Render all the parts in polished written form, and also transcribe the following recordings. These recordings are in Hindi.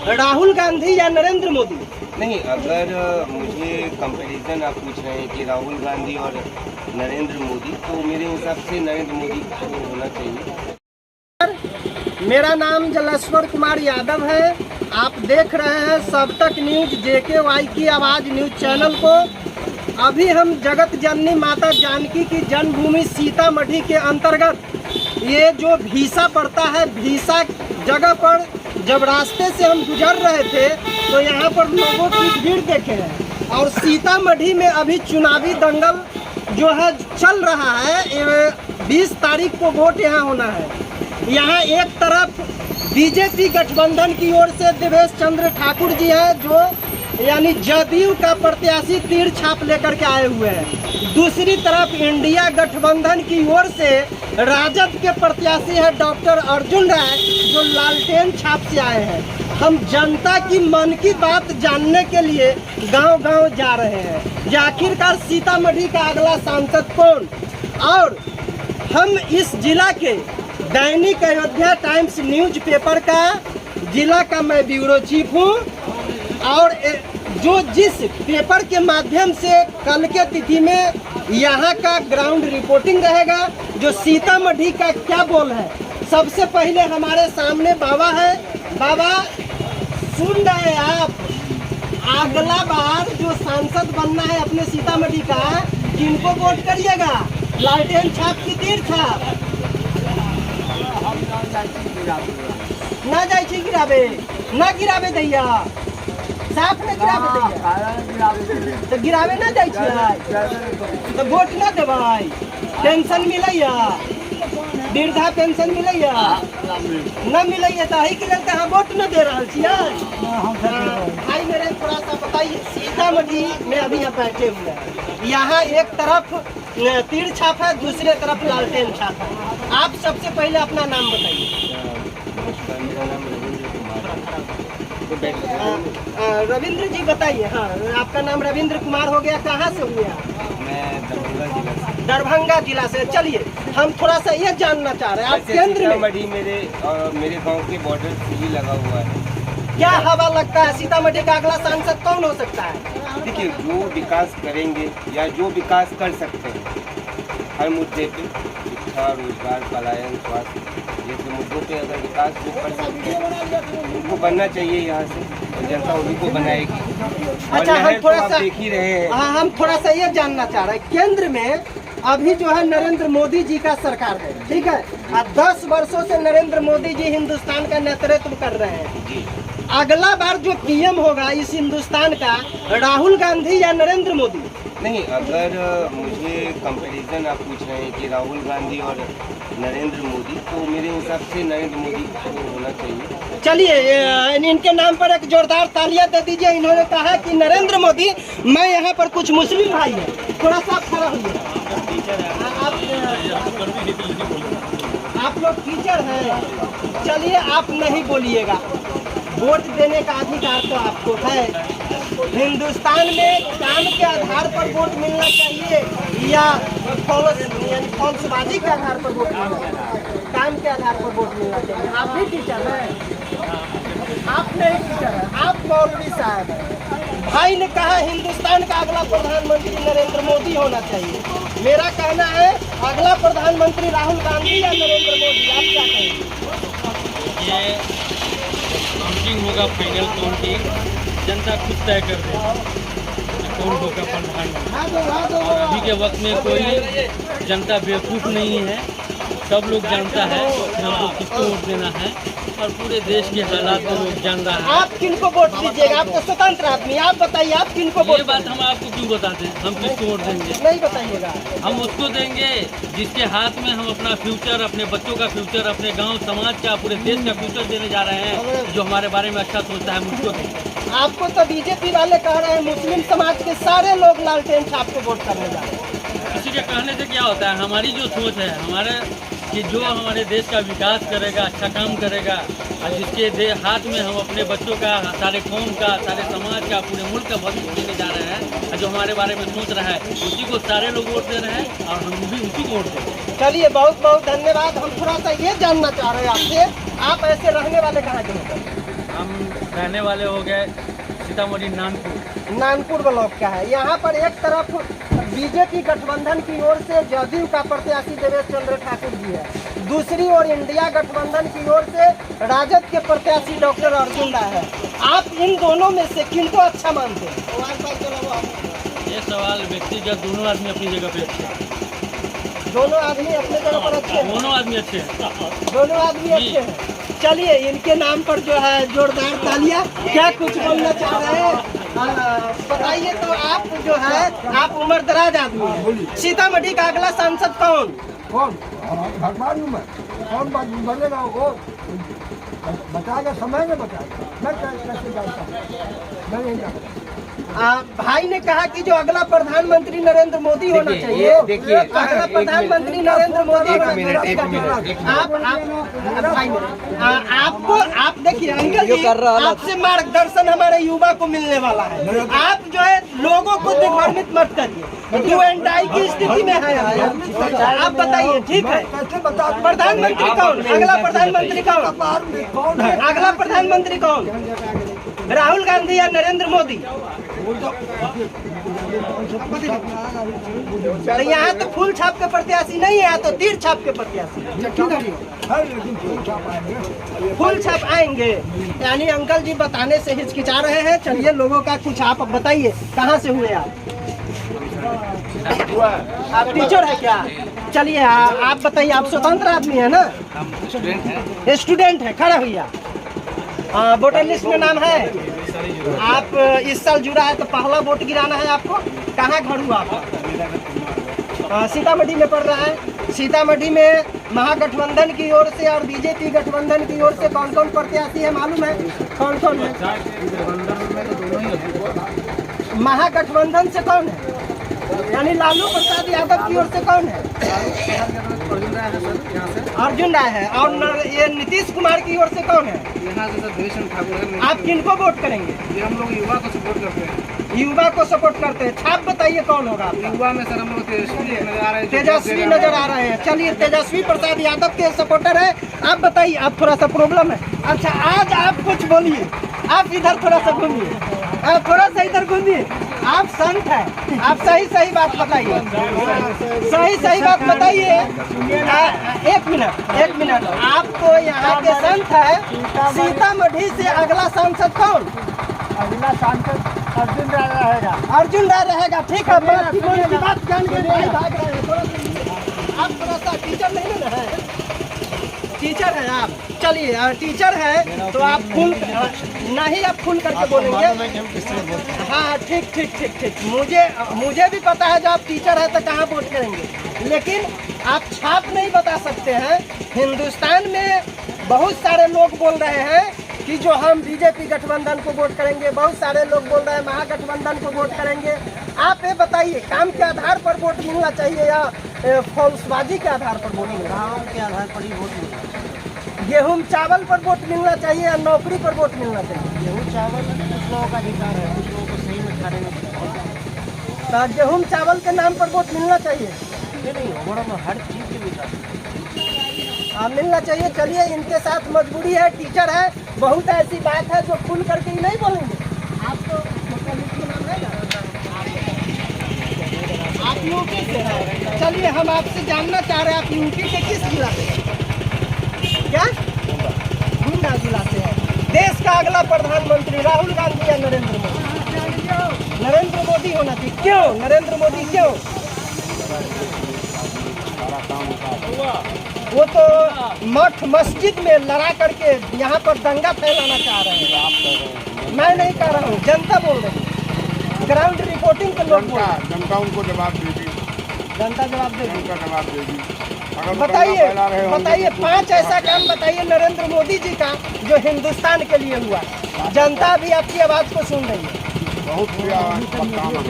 राहुल गांधी या नरेंद्र मोदी? नहीं, अगर मुझे कंपैरिजन आप पूछ रहे हैं कि राहुल गांधी और नरेंद्र मोदी, तो मेरे हिसाब से नरेंद्र मोदी को होना चाहिए। मेरा नाम जलेश्वर कुमार यादव है। आप देख रहे हैं सब तक न्यूज JKY की आवाज़ न्यूज चैनल को। अभी हम जगत जननी माता जानकी की जन्मभूमि सीतामढ़ी के अंतर्गत ये जो भीसा पड़ता है, भीसा जगह पर जब रास्ते से हम गुजर रहे थे तो यहाँ पर लोगों की भीड़ देखे हैं। और सीतामढ़ी में अभी चुनावी दंगल जो है चल रहा है। 20 तारीख को वोट यहाँ होना है। यहाँ एक तरफ बीजेपी गठबंधन की ओर से देवेश चंद्र ठाकुर जी हैं, जो यानी जदयू का प्रत्याशी तीर छाप लेकर के आए हुए हैं। दूसरी तरफ इंडिया गठबंधन की ओर से राजद के प्रत्याशी है डॉक्टर अर्जुन राय, जो लालटेन छाप से आए हैं। हम जनता की मन की बात जानने के लिए गांव-गांव जा रहे हैं कि आखिरकार सीतामढ़ी का अगला सांसद कौन। और हम इस जिला के दैनिक अयोध्या टाइम्स न्यूज़पेपर का जिला का मैं ब्यूरो चीफ हूँ। और जो जिस पेपर के माध्यम से कल के तिथि में यहाँ का ग्राउंड रिपोर्टिंग रहेगा, जो सीतामढ़ी का क्या बोल है। सबसे पहले हमारे सामने बाबा है। बाबा, सुन रहे हैं आप, अगला बार जो सांसद बनना है अपने सीतामढ़ी का, किनको वोट करिएगा? लालटेन छाप की तीर छाप? ना जाए गिराबे, ना गिराबे दैया, साफ न गिराबे दैया, तो गिराबे ना जाए तो वोट ना देवाई। पेंशन मिलैया, वृद्धा पेंशन मिलैया, न मिलैया तो ही के चलते हम वोट न दे रहा छियै। भाई मेरे थोड़ा सा बताइए, सीतामढ़ी में अभी यहाँ बैठे हुए हैं, यहाँ एक तरफ तीर छाप है, दूसरे तरफ लालटेन छाप है। आप सबसे पहले अपना नाम बताइए। रविंद्र जी बताइए। हाँ, आपका नाम रविंद्र कुमार हो गया। कहाँ से हुए आप? मैं दरभंगा जिला से। चलिए, हम थोड़ा सा ये जानना चाह रहे हैं, आप केंद्र में मेरे गांव के बॉर्डर से ही लगा हुआ है। क्या हवा लगता है सीतामढ़ी का अगला सांसद कौन हो सकता है? देखिए, जो विकास करेंगे या जो विकास कर सकते हैं हर मुद्दे पे, शिक्षा, रोजगार, पलायन, स्वास्थ्य, जैसे मुद्दों पे अगर विकास जो कर सकते हैं उनको बनना चाहिए यहाँ से, और जनता उन्हीं को बनाएगी। अच्छा, हम थोड़ा सा देख ही रहे हैं। हाँ, हम थोड़ा सा ये जानना चाह रहे हैं, केंद्र में अभी जो है नरेंद्र मोदी जी का सरकार है, ठीक है। 10 वर्षों से नरेंद्र मोदी जी हिंदुस्तान का नेतृत्व कर रहे हैं। अगला बार जो PM होगा इस हिंदुस्तान का, राहुल गांधी या नरेंद्र मोदी? नहीं, अगर मुझे कंपैरिजन आप पूछ रहे हैं कि राहुल गांधी और नरेंद्र मोदी, तो मेरे हिसाब से नरेंद्र मोदी को होना चाहिए। चलिए, इनके नाम पर एक जोरदार तालियां दे दीजिए। इन्होंने कहा कि नरेंद्र मोदी। मैं यहाँ पर कुछ मुस्लिम भाई है, थोड़ा सा खड़ा होइए। आप लोग टीचर हैं, चलिए आप नहीं बोलिएगा। वोट देने का अधिकार तो आपको है। हिंदुस्तान में काम के आधार पर वोट मिलना चाहिए या फॉल्सबाजी के आधार पर वोट मिलना चाहिए? काम के आधार पर वोट मिलना चाहिए। आप भी टीचर हैं? आप नहीं टीचर हैं, आप मौलवी साहब हैं। भाई ने कहा हिंदुस्तान का अगला प्रधानमंत्री नरेंद्र मोदी होना चाहिए। मेरा कहना है अगला प्रधानमंत्री राहुल गांधी या नरेंद्र मोदी। आप क्या कहेंगे? ये मीटिंग होगा फाइनल, तो उनकी जनता खुद तय कर देगी कौन होगा प्रधानमंत्री। और अभी के वक्त में कोई जनता बेवकूफ़ नहीं है, सब लोग जानता है कि हमको किसको वोट देना है, और पूरे देश के हालात में लोग जान रहा है। आप किनको वोट दीजिएगा? आप तो स्वतंत्र आदमी, आप बताइए आप किनको वोट? ये बात हम आपको क्यों बताते हैं? हम किसको वोट देंगे? नहीं बताइएगा। हम उसको देंगे जिसके हाथ में हम अपना फ्यूचर, अपने बच्चों का फ्यूचर, अपने गांव समाज का, पूरे देश का फ्यूचर देने जा रहे हैं, जो हमारे बारे में अच्छा सोचता है, मुझको देंगे। आपको तो बीजेपी वाले कह रहे हैं मुस्लिम समाज के सारे लोग लालटेन छाप को वोट करने जा रहे हैं। किसी के कहने से क्या होता है? हमारी जो सोच है हमारे कि जो हमारे देश का विकास करेगा, अच्छा काम करेगा, और जिसके हाथ में हम अपने बच्चों का, सारे कौम का, सारे समाज का, पूरे मुल्क का भविष्य देने जा रहे हैं, और जो हमारे बारे में सोच रहा है, उसी को सारे लोग वोट दे रहे हैं और हम भी उसी को वोट दे रहे हैं। चलिए, बहुत बहुत धन्यवाद। हम थोड़ा सा ये जानना चाह रहे हैं आपसे, आप ऐसे रहने वाले कहाँ के हैं? हम रहने वाले हो गए सीतामढ़ी नानपुर ब्लॉक का है। यहाँ पर एक तरफ बीजेपी गठबंधन की ओर से जदयू का प्रत्याशी देवेश चंद्र ठाकुर जी है, दूसरी ओर इंडिया गठबंधन की ओर से राजद के प्रत्याशी डॉक्टर अर्जुन राय है। आप इन दोनों में से किनको अच्छा मानते हैं? ये सवाल व्यक्तिगत, दोनों आदमी अपनी जगह पे अच्छे हैं। दोनों आदमी अपने जगह पर अच्छे हैं। दोनों आदमी अच्छे हैं। दोनों आदमी अच्छे हैं। चलिए इनके नाम पर जो है जोरदार तालियां। क्या कुछ बोलना चाह रहे हैं बताइए। तो आप जो है आप उम्र दराज आदमी हैं। सीतामढ़ी का अगला सांसद कौन? भगवान में कौन बनेगा वो बताएगा, समय में बताएगा। मैं कैसे जानता हूँ, मैं नहीं जानता। भाई ने कहा कि जो अगला प्रधानमंत्री नरेंद्र मोदी होना चाहिए। देखिए अगला प्रधानमंत्री नरेंद्र मोदी एक होना मिनट, चाहिए। एक मिनट। भाई आपको आप देखिए अंकल जी, आपसे मार्गदर्शन हमारे युवा को मिलने वाला है। आप जो है लोगों को दिग्भ्रमित मत करिए। डू एंड डाई की स्थिति में है आप बताइए, ठीक है? प्रधानमंत्री कौन? अगला प्रधानमंत्री कौन? अगला प्रधानमंत्री कौन? राहुल गांधी या नरेंद्र मोदी? तो यहाँ तो फूल छाप के प्रत्याशी नहीं है, यहाँ तो तीर छाप के प्रत्याशी। फूल छाप आएंगे यानी अंकल जी बताने से हिचकिचा रहे हैं। चलिए लोगों का कुछ आप बताइए, कहाँ से हुए आप? आप टीचर है क्या? चलिए आप बताइए, आप स्वतंत्र आदमी है ना? स्टूडेंट है। खड़ा भैया, वोटर लिस्ट में नाम है? आप इस साल जुड़ा है तो पहला वोट गिराना है आपको। कहाँ घर हुआ आपका? सीतामढ़ी में पड़ रहा है। सीतामढ़ी में महागठबंधन की ओर से और बीजेपी गठबंधन की ओर से कौन कौन प्रत्याशी है मालूम है? कौन कौन है? महागठबंधन से कौन है? यानी लालू प्रसाद यादव की ओर से कौन है? अर्जुन राय है। और ये नीतीश कुमार की ओर से कौन है? यहाँ से सर देवेश चंद्र ठाकुर है। आप किनको वोट करेंगे? ये हम लोग युवा को सपोर्ट करते हैं। युवा को सपोर्ट करते हैं। छाप बताइए कौन होगा? युवा में सर हम लोग तेजस्वी नजर आ रहे हैं। तेजस्वी नजर आ रहे हैं। चलिए तेजस्वी प्रसाद यादव के सपोर्टर है। आप बताइए, आप थोड़ा सा प्रॉब्लम है। अच्छा आज आप कुछ बोलिए, आप इधर थोड़ा सा घूमिए, थोड़ा सा इधर घूमिए। आप संत हैं, आप सही बात बताइए, सही बात बताइए। एक मिनट आपको यहाँ के संत है। सीतामढ़ी से अगला सांसद कौन? अगला सांसद अर्जुन राय रहेगा। अर्जुन राय रहेगा, ठीक है। बात जान के भाग रहे हैं। आप थोड़ा सा टीचर नहीं ना है? टीचर है आप? चलिए टीचर है तो आप फुल नहीं, आप फुल करके बोलेंगे। हाँ ठीक। मुझे भी पता है, जब आप टीचर है तो कहाँ वोट करेंगे, लेकिन आप छाप नहीं बता सकते हैं। हिंदुस्तान में बहुत सारे लोग बोल रहे हैं कि जो हम बीजेपी गठबंधन को वोट करेंगे, बहुत सारे लोग बोल रहे हैं महागठबंधन को वोट करेंगे। आप ये बताइए, काम के आधार पर वोट मिलना चाहिए या फौजबाजी के आधार पर वोट मिलना? काम के आधार पर ही वोट मिलता है। गेहूँ चावल पर वोट मिलना चाहिए या नौकरी पर वोट मिलना चाहिए? गेहूँ चावल कुछ लोगों का अधिकार है, कुछ लोगों को सही में खाने में तो गेहूँ चावल के नाम पर वोट मिलना चाहिए? नहीं होगा, हर चीज़ के विकास मिलना चाहिए। चलिए इनके साथ मजबूरी है, टीचर है, बहुत ऐसी बात है जो खुल करके ही नहीं बोलेंगे। आपको नाम है ना? आप यूपी से हैं। चलिए हम आपसे जानना चाह रहे हैं, आप यूपी के किस जिला से हैं? क्या? गोंडा जिला से है। देश का अगला प्रधानमंत्री राहुल गांधी या नरेंद्र मोदी? नरेंद्र मोदी होना चाहिए। क्यों नरेंद्र मोदी? क्यों? वो तो मठ मस्जिद में लड़ा करके यहाँ पर दंगा फैलाना चाह रहे हैं। मैं नहीं कह रहा हूँ, जनता बोल रही है। ग्राउंड रिपोर्टिंग के लोग बोल रहे हैं। जनता उनको जवाब देगी। जनता जवाब देगी। उनका जवाब देगी। अगर वो बताइए दंगा फैला रहे होंगे बताइए तो 5 ऐसा काम बताइए नरेंद्र मोदी जी का जो हिंदुस्तान के लिए हुआ। जनता भी आपकी आवाज़ को सुन रही है। बहुत से काम है,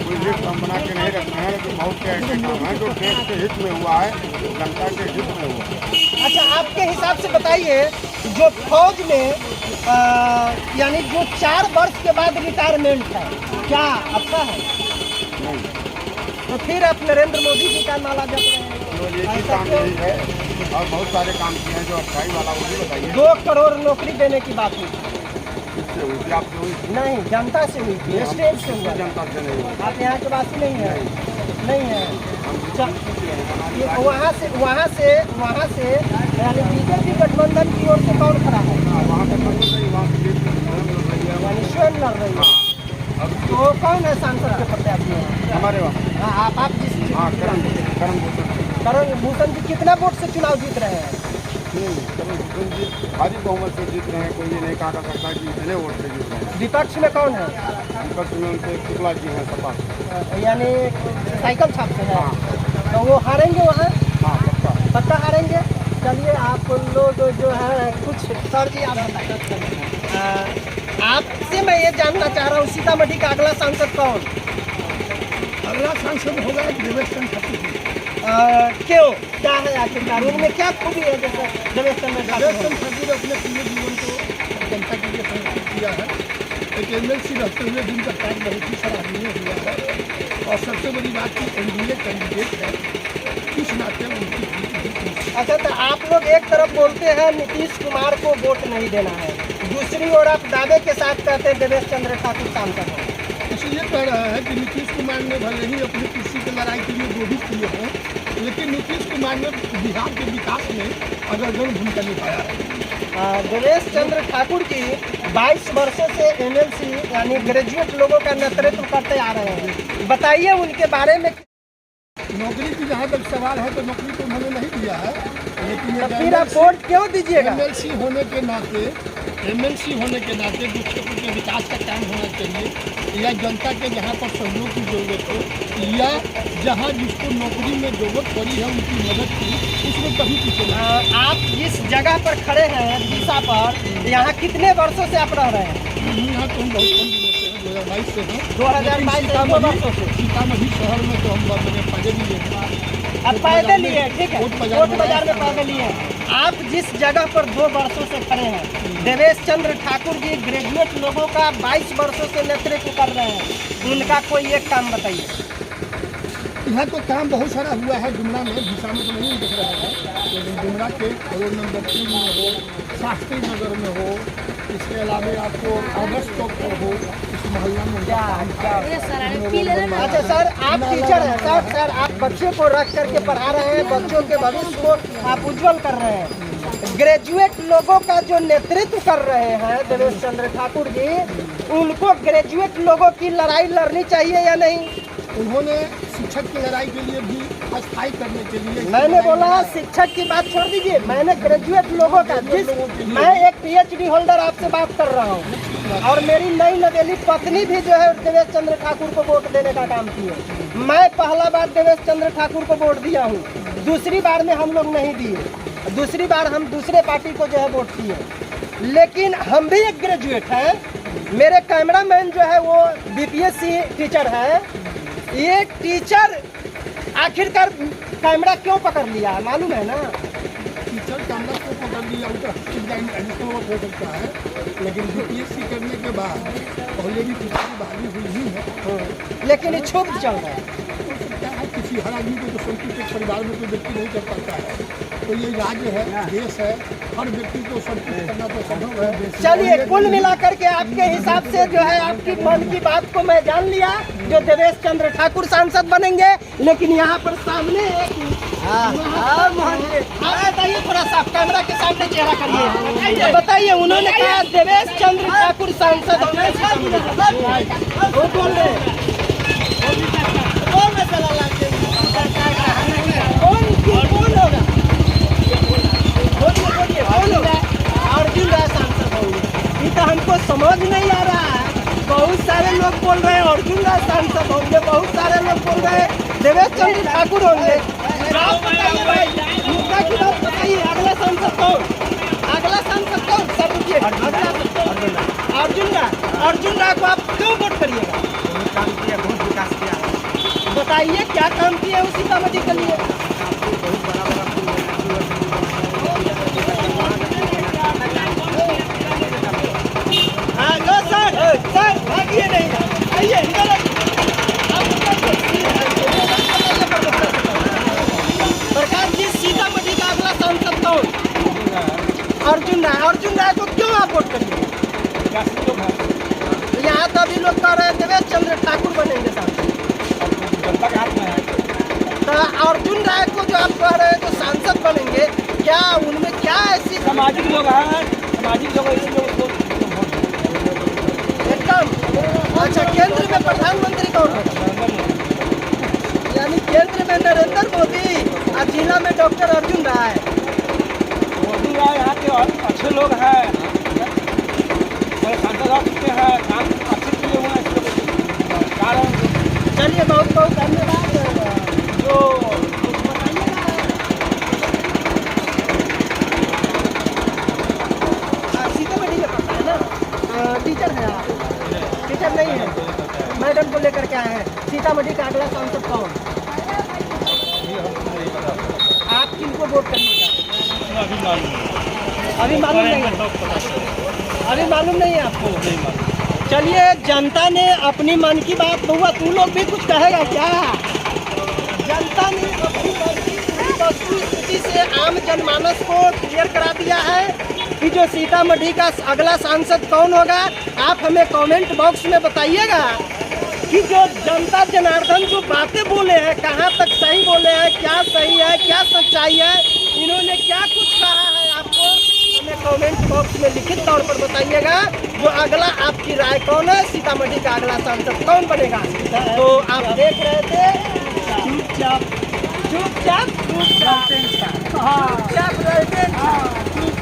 कोई लिस्ट हम बना के नहीं रखते हैं, लेकिन बहुत से ऐसे काम हैं जो देश के हित में हुआ है, जनता के हित में हुआ है। अच्छा आपके हिसाब से बताइए, जो फौज में यानी जो 4 वर्ष के बाद रिटायरमेंट है, क्या अच्छा है? नहीं, तो फिर आप नरेंद्र मोदी जी का नाला जप रहे हैं। केवल एक ही काम यही है और बहुत सारे काम किए हैं जो अच्छाई वाला, वो भी बताइए। 2 करोड़ नौकरी देने की बात हुई। इससे हुई थी, आपसे हुई थी? नहीं, जनता से हुई थी, स्टेज से हुआ। जनता से नहीं हुई। आप यहाँ के वासी नहीं है? नहीं है। ये वहाँ से यानी बीजेपी गठबंधन की ओर से कौन खड़ा है? वहाँ तक मतलब नहीं, वहाँ से बीच में स्वयं लड़ रही है। यानी स्वयं लड़ रही है। तो कौन है सांसद के प्रत्याशी हैं? हमारे वहाँ हाँ, आप जिस हाँ करण भूषण जी कितना वोट से चुनाव जीत रहे हैं? करण भूषण जी भारी बहुमत से जीत रहे हैं। कोई ये नहीं कहा जा सकता कि इतने वोट से जीत रहे हैं। विपक्ष में कौन है? विपक्ष में उनके शुक्ला जी हैं सपा से। यानी साइकिल छाप से है। हाँ तो वो हारेंगे वहाँ? हाँ पक्का हारेंगे। चलिए आप लोग जो है कुछ सर जी आप बताइए। आपसे मैं ये जानना चाह रहा हूँ सीतामढ़ी का अगला सांसद कौन? अगला सांसद होगा देवेश चंद्र ठाकुर। क्यों, क्या है आखिरकार उनमें क्या खूबी है जैसे देवेश चंद्र ठाकुर? ठाकुर अपने पूरे जीवन को जनता के लिए समर्पित किया है। एक एमएलसी रहते हुए जिनका कार्य बहुत ही सराहनीय हुआ है और सबसे बड़ी बात की एनडीए कैंडिडेट है, इस नाते उनकी जीत हुई। अच्छा, तो आप लोग एक तरफ बोलते हैं नीतीश कुमार को वोट नहीं देना है, दूसरी ओर आप दावे के साथ कहते हैं देवेश चंद्र ठाकुर सांसद हैं। इसलिए कह रहा है कि नीतीश कुमार ने भले ही अपनी कुर्सी की लड़ाई के लिए जो भी किए हैं, लेकिन नीतीश कुमार ने बिहार के विकास में अग्रगण्य भूमिका निभाया है। देवेश चंद्र ठाकुर जी 22 वर्षों से एमएलसी यानी ग्रेजुएट लोगों का नेतृत्व करते आ रहे हैं, बताइए उनके बारे में। नौकरी की जहाँ तक सवाल है तो नौकरी तो उन्होंने नहीं दिया है, लेकिन तो फिर आप वोट क्यों दीजिएगा? एमएलसी होने के नाते जो क्षेत्र के विकास का काम होना चाहिए या जनता के जहाँ पर सहयोग की जरूरत हो या जहाँ जिसको नौकरी में जरूरत पड़ी है उनकी मदद की, उसमें कभी पीछे नहीं। आप जिस जगह पर खड़े हैं दिशा पर, यहाँ कितने वर्षों से आप रह रहे हैं? यहाँ तो हम बहुत कम दिनों से हैं, 2022 से हैं। 2022 से सीतामढ़ी शहर में तो हम मैंने पैदल लिए हैं। आप पैदल लिए, ठीक है, कोट कोट बाजार में पैदल लिए। आप जिस जगह पर 2 वर्षों से खड़े हैं, देवेश चंद्र ठाकुर जी ग्रेजुएट लोगों का 22 वर्षों से नेतृत्व कर रहे हैं, उनका कोई एक काम बताइए। यहाँ तो काम बहुत सारा हुआ है डुमरा में, दिशा में तो नहीं दिख रहा है, लेकिन डुमरा के रोड नंबर 3 में हो, शास्त्री नगर में हो, इसके अलावा आपको अगस्त चौक पर हो, इस मोहल्ला में अच्छा सर, आप टीचर हैं सर, आप बच्चे को रख करके पढ़ा रहे हैं, बच्चों के भविष्य को आप उज्जवल कर रहे हैं। ग्रेजुएट लोगों का जो नेतृत्व कर रहे हैं देवेश चंद्र ठाकुर जी, उनको ग्रेजुएट लोगों की लड़ाई लड़नी चाहिए या नहीं? उन्होंने शिक्षक की लड़ाई के लिए भी अस्थायी करने के लिए, मैंने बोला शिक्षक की बात छोड़ दीजिए, मैंने ग्रेजुएट लोगों का, मैं एक पीएचडी होल्डर आपसे बात कर रहा हूँ और मेरी नई नवेली पत्नी भी जो है देवेश चंद्र ठाकुर को वोट देने का काम की है। मैं पहला बार देवेश चंद्र ठाकुर को वोट दिया हूँ, दूसरी बार में हम लोग नहीं दिए, दूसरी बार हम दूसरे पार्टी को जो है वोट दिए, लेकिन हम भी एक ग्रेजुएट हैं। मेरे कैमरामैन जो है वो बीपीएससी टीचर है। ये टीचर आखिरकार कैमरा क्यों पकड़ लिया मालूम है ना? टीचर कैमरा को पकड़ लिया, एडिशनल वर्क हो सकता है, लेकिन बीपीएससी करने के बाद ऑलरेडी टीचर की बहाली हुई ही है, लेकिन ये छुप चल रहा है। क्या है, किसी हर आदमी को तो संतुष्ट एक परिवार में कोई व्यक्ति नहीं कर पाता है, तो ये राज्य है, देश है, हर व्यक्ति को संतुष्ट करना तो संभव है। चलिए, कुल मिलाकर के आपके हिसाब से जो है आपकी मन की बात को मैं जान लिया, जो देवेश चंद्र ठाकुर सांसद बनेंगे, लेकिन यहाँ पर सामने बताइए, थोड़ा सा कैमरा के सामने चेहरा करिए, बताइए उन्होंने कहा देवेश चंद्र ठाकुर सांसद होंगे। वो बोल रहे हैं कौन होगा? अर्जुन राय सांसद होंगे, ये तो हमको समझ नहीं आ रहा है। बहुत सारे लोग बोल रहे हैं अर्जुन राय सांसद होंगे, बहुत सारे लोग बोल रहे हैं देवेश चंद्र ठाकुर होंगे। आप बताइए भाई, मुद्दा की बात बताइए, अगला सांसद कौन? अगला सांसद कौन? सर रुकिए, अर्जुन राय को आप क्यों वोट करिएगा? काम किया, बहुत विकास किया। बताइए क्या काम किया है सीतामढ़ी के लिए? सर भागिए नहीं, आइए इधर। प्रकाश जी, सीतामढ़ी का अगला सांसद कौन? अर्जुन राय को क्यों आप वोट करिए? यहाँ तो अभी लोग कह रहे थे वे चंद्र ठाकुर बनेंगे साहब। जनता के हाथ में है। तो अर्जुन राय को जो आप कह रहे हैं जो सांसद बनेंगे, क्या उनमें क्या ऐसी सामाजिक लोग हैं, सामाजिक लोग ऐसे लोग एकदम अच्छा। केंद्र में प्रधानमंत्री कौन है? यानी केंद्र में नरेंद्र मोदी और जिला में डॉक्टर अर्जुन राय। यहाँ के और अच्छे लोग हैं, सांसद आ चुके हैं, काम अच्छे किए हुए हैं कारण। चलिए बहुत बहुत धन्यवाद। जो सीतामढ़ी में पढ़ता है ना, टीचर है आप? टीचर नहीं है, मैडम को लेकर के आए हैं। सीतामढ़ी का अगला सांसद कौन? आप किनको वोट करिएगा? अभी मालूम अभी मालूम नहीं है, अभी मालूम नहीं है आपको? नहीं मालूम। चलिए, जनता ने अपनी मन की बात, बहुआ तू लोग भी कुछ कहेगा क्या? जनता ने अपनी मन की वस्तुस्थिति से आम जनमानस को क्लियर करा दिया है कि जो सीतामढ़ी का अगला सांसद कौन होगा। आप हमें कमेंट बॉक्स में बताइएगा कि जो जनता जनार्दन जो बातें बोले हैं, कहाँ तक सही बोले हैं, क्या सही है, क्या सच्चाई है, इन्होंने क्या कुछ कहा है, आपको हमें कमेंट बॉक्स में लिखित तौर पर बताइएगा। जो अगला आपकी राय कौन है, सीतामढ़ी का अगला सांसद कौन बनेगा? तो आप देख रहे थे चुपचाप चुपचाप लालटेन छाप।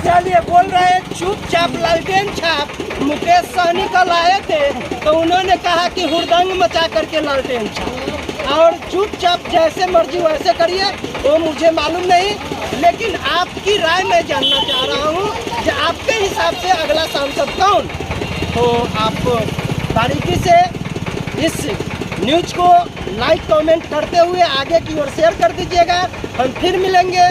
चलिए, बोल रहे हैं चुपचाप लालटेन छाप। मुकेश सहनी कल आए थे तो उन्होंने कहा कि हुड़दंग मचा करके लालटेन छाप, और चुपचाप जैसे मर्जी वैसे करिए, वो मुझे मालूम नहीं। लेकिन आपकी राय मैं जानना चाह रहा हूँ कि आपके हिसाब से अगला सांसद कौन? तो आप बारीकी से इस न्यूज़ को लाइक कमेंट करते हुए आगे की ओर शेयर कर दीजिएगा। हम फिर मिलेंगे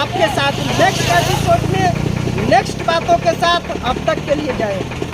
आपके साथ नेक्स्ट एपिसोड में नेक्स्ट बातों के साथ। अब तक के लिए जय हिंद।